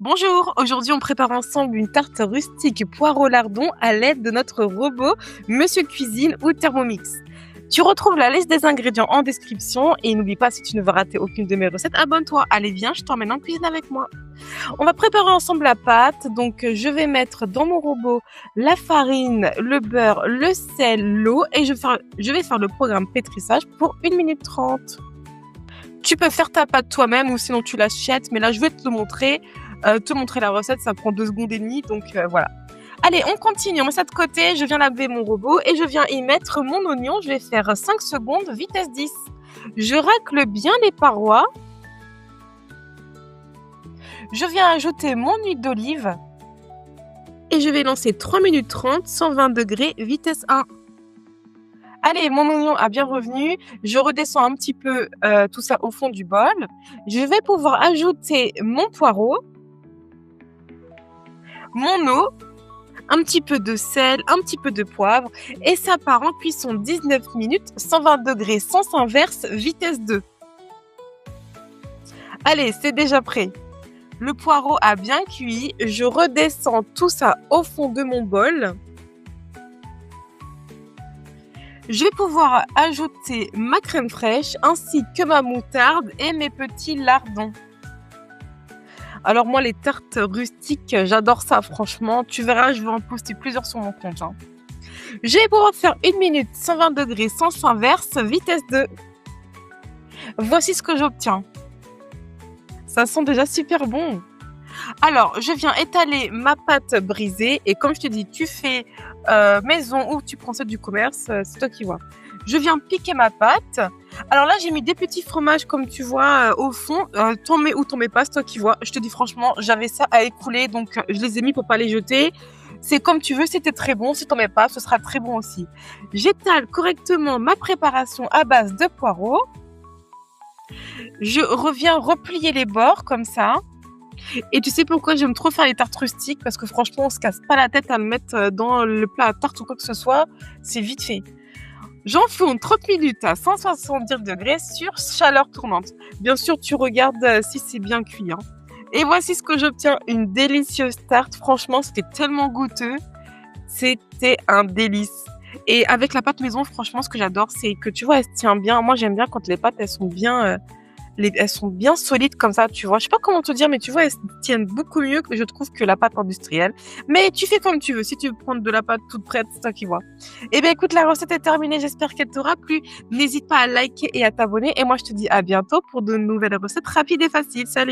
Bonjour, aujourd'hui on prépare ensemble une tarte rustique poireau lardon à l'aide de notre robot Monsieur Cuisine ou Thermomix. Tu retrouves la liste des ingrédients en description et n'oublie pas, si tu ne veux rater aucune de mes recettes, abonne-toi. Allez, viens, je t'emmène en cuisine avec moi. On va préparer ensemble la pâte. Donc je vais mettre dans mon robot la farine, le beurre, le sel, l'eau et je vais faire le programme pétrissage pour 1 minute 30. Tu peux faire ta pâte toi-même ou sinon tu l'achètes, mais là je vais te montrer la recette, ça prend 2 secondes et demie, donc voilà. Allez, on continue, on met ça de côté, je viens laver mon robot et je viens y mettre mon oignon, je vais faire 5 secondes, vitesse 10. Je racle bien les parois. Je viens ajouter mon huile d'olive et je vais lancer 3 minutes 30, 120 degrés, vitesse 1. Allez, mon oignon a bien revenu. Je redescends un petit peu tout ça au fond du bol. Je vais pouvoir ajouter mon poireau, mon eau, un petit peu de sel, un petit peu de poivre et ça part en cuisson 19 minutes, 120 degrés, sens inverse, vitesse 2. Allez, c'est déjà prêt. Le poireau a bien cuit. Je redescends tout ça au fond de mon bol. Je vais pouvoir ajouter ma crème fraîche ainsi que ma moutarde et mes petits lardons. Alors moi, les tartes rustiques, j'adore ça, franchement. Tu verras, je vais en poster plusieurs sur mon compte. Je vais pouvoir faire 1 minute, 120 degrés, sens inverse, vitesse 2. Voici ce que j'obtiens. Ça sent déjà super bon. Alors, je viens étaler ma pâte brisée et comme je te dis, tu fais maison ou tu prends celle du commerce, c'est toi qui vois. Je viens piquer ma pâte. Alors là, j'ai mis des petits fromages comme tu vois au fond. T'en mets ou t'en mets pas, c'est toi qui vois. Je te dis franchement, j'avais ça à écouler, donc je les ai mis pour pas les jeter. C'est comme tu veux, c'était très bon. Si t'en mets pas, ce sera très bon aussi. J'étale correctement ma préparation à base de poireaux. Je reviens replier les bords comme ça. Et tu sais pourquoi j'aime trop faire les tartes rustiques? Parce que franchement, on se casse pas la tête à le mettre dans le plat à tarte ou quoi que ce soit. C'est vite fait. J'enfourne 30 minutes à 170 degrés sur chaleur tournante. Bien sûr, tu regardes si c'est bien cuit. Et voici ce que j'obtiens. Une délicieuse tarte. Franchement, c'était tellement goûteux. C'était un délice. Et avec la pâte maison, franchement, ce que j'adore, c'est que tu vois, elle se tient bien. Moi, j'aime bien quand les pâtes, elles sont bien... elles sont bien solides comme ça, tu vois. Je sais pas comment te dire, mais tu vois, elles tiennent beaucoup mieux que je trouve que la pâte industrielle. Mais tu fais comme tu veux. Si tu veux prendre de la pâte toute prête, c'est toi qui vois. Eh bien, écoute, la recette est terminée. J'espère qu'elle t'aura plu. N'hésite pas à liker et à t'abonner. Et moi, je te dis à bientôt pour de nouvelles recettes rapides et faciles. Salut!